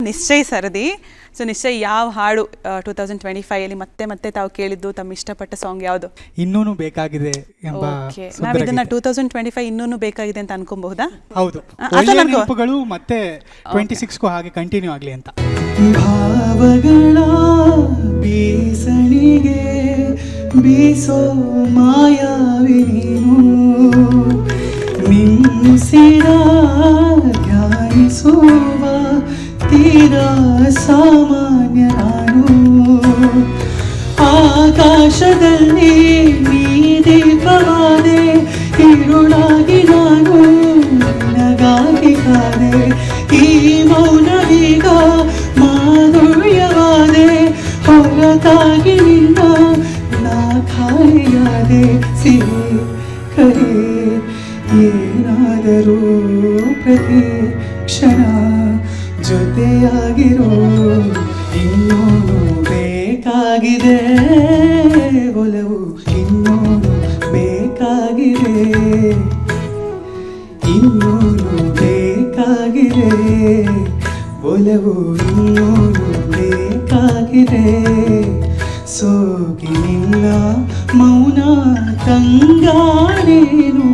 ನಿಶ್ಚಯ್ ಸರದಿ. ಸೊ ನಿಶ್ಚಯ್, ಯಾವ ಹಾಡು 2025 ಮತ್ತೆ ಮತ್ತೆ ತಾವು ಕೇಳಿದ್ದು ತಮ್ಮ ಇಷ್ಟಪಟ್ಟ ಸಾಂಗ್ ಯಾವುದು? ಇನ್ನೂನು ಬೇಕಾಗಿದೆ ಎಂಬ. ನಾವು ಇದನ್ನ 2025 ಇನ್ನೂನು ಬೇಕಾಗಿದೆ ಅಂತ ಅನ್ಕೊಬಹುದಾ? ಹೌದು, ಒಳ್ಳೆಯ ನೆನಪುಗಳು ಮತ್ತೆ 26ಗೂ ಹಾಗೆ ಕಂಟಿನ್ಯೂ ಆಗಲಿ ಅಂತ. ಭಾವಗಳ ಬೀಸಣಿಗೆ ಬೀಸೋ ಮಾಯಾವಿ ನಿನ್ಸಿರ ಧ್ಯಾನಿಸುವ ತೀರ ಸಾಮಾನ್ಯ ನಾನು. ಆಕಾಶದಲ್ಲಿ ನೀ ದೀಪವಾದೆ, ഇരുಳಾಗಿ ನಾನು ನಿನಗಾಗಿ ಕಾದೆ. ಈ ಮೌನವೀಗ ಮಾಧುರ್ಯವಾದೆ, ಹೊರತಾಗಿ ನಿನ್ನ ನಾ ಖಾಲಿಯಾದೆ. ಸಿಹಿ ಕರೆ ಏನಾದರೂ ಪ್ರತಿ ಕ್ಷಣ ಜೊತೆಯಾಗಿರೋ, ಇನ್ನೂನು ಬೇಕಾಗಿದೆ ಒಲವು, ಇನ್ನೂನು ಬೇಕಾಗಿದೆ, ಇನ್ನೂನು ಬೇಕಾಗಿದೆ ಒಲವು, ಇನ್ನೂನು ಬೇಕಾಗಿದೆ. ಸೋಗಿ ನಿನ್ನ ಮೌನ ತಂಗಾನೇನು